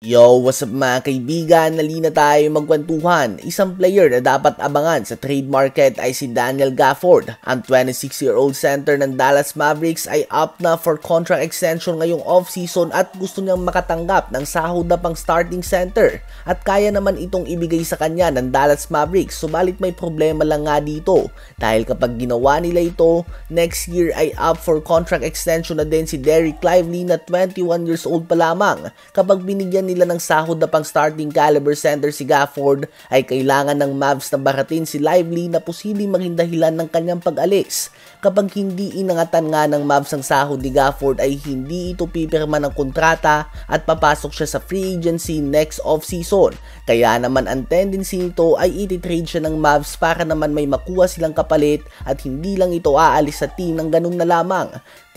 Yo, what's up mga kaibigan? Nalina tayo magkwentuhan. Isang player na dapat abangan sa trade market ay si Daniel Gafford. Ang 26-year-old center ng Dallas Mavericks ay up na for contract extension ngayong offseason at gusto niyang makatanggap ng sahod na pang starting center. At kaya naman itong ibigay sa kanya ng Dallas Mavericks, subalit may problema lang nga dito. Dahil kapag ginawa nila ito, next year ay up for contract extension na din si Dereck Lively na 21 years old pa lamang. Kapag binigyan nila ng sahod na pang starting caliber center si Gafford, ay kailangan ng Mavs na baratin si Lively na posibleng maging dahilan ng kanyang pag-alis. Kapag hindi inangatan nga ng Mavs ang sahod ni Gafford ay hindi ito pipirma ng kontrata at papasok siya sa free agency next off-season. Kaya naman ang tendency nito ay ititrade siya ng Mavs para naman may makuha silang kapalit at hindi lang ito aalis sa team ng ganun na lamang.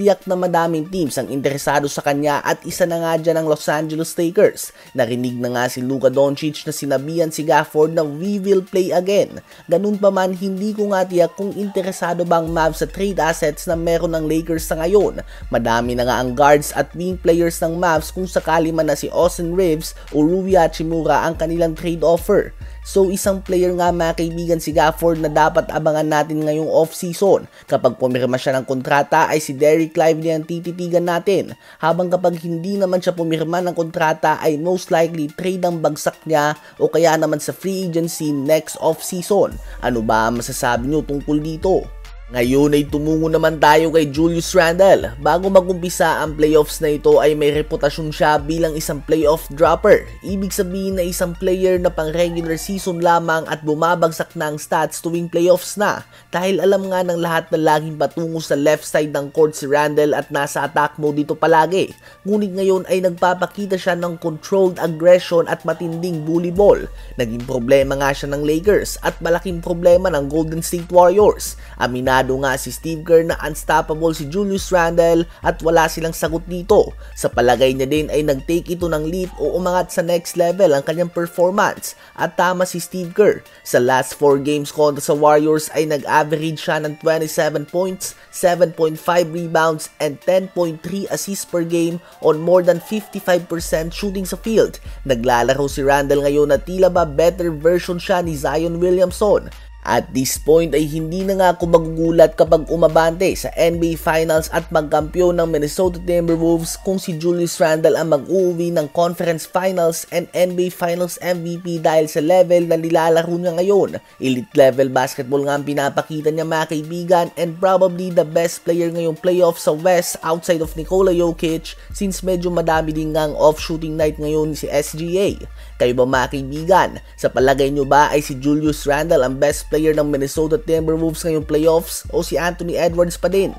Tiyak na madaming teams ang interesado sa kanya at isa na nga dyan ang Los Angeles Lakers. Narinig na nga si Luka Doncic na sinabihan si Gafford na we will play again. Ganun pa man, hindi ko nga tiyak kung interesado ba ang Mavs sa trade assets na meron ng Lakers sa ngayon. Madami na nga ang guards at wing players ng Mavs kung sakali man na si Austin Reeves o Rui Hachimura ang kanilang trade offer. So isang player nga mga kaibigan si Gafford na dapat abangan natin ngayong off-season. Kapag pumirma siya ng kontrata ay si Dereck Lively ang tititigan natin. Habang kapag hindi naman siya pumirma ng kontrata ay most likely trade ang bagsak niya o kaya naman sa free agency next off-season. Ano ba ang masasabi nyo tungkol dito? Ngayon ay tumungo naman tayo kay Julius Randle. Bago magumpisa ang playoffs na ito ay may reputasyon siya bilang isang playoff dropper. Ibig sabihin na isang player na pang regular season lamang at bumabagsak na ang stats tuwing playoffs na. Dahil alam nga ng lahat na laging patungo sa left side ng court si Randle at nasa attack mode dito palagi. Ngunit ngayon ay nagpapakita siya ng controlled aggression at matinding bully ball. Naging problema nga siya ng Lakers at malaking problema ng Golden State Warriors. Aminado nga si Steve Kerr na unstoppable si Julius Randle at wala silang sagot dito. Sa palagay niya din ay nag-take ito ng leap o umangat sa next level ang kanyang performance. At tama si Steve Kerr. Sa last 4 games kontra sa Warriors ay nag-average siya ng 27 points, 7.5 rebounds, and 10.3 assists per game on more than 55% shooting sa field. Naglalaro si Randle ngayon na tila ba better version siya ni Zion Williamson. At this point ay hindi na nga ako magugulat kapag umabante sa NBA Finals at magkampiyon ng Minnesota Timberwolves kung si Julius Randle ang mag-uuwi ng Conference Finals and NBA Finals MVP dahil sa level na nilalaro niya ngayon. Elite level basketball nga ang pinapakita niya mga kaibigan and probably the best player ngayong playoff sa West outside of Nikola Jokic since medyo madami din nga ang off-shooting night ngayon si SGA. Kayo ba mga kaibigan? Sa palagay nyo ba ay si Julius Randle ang best player ng Minnesota Timberwolves ngayong playoffs o si Anthony Edwards pa din?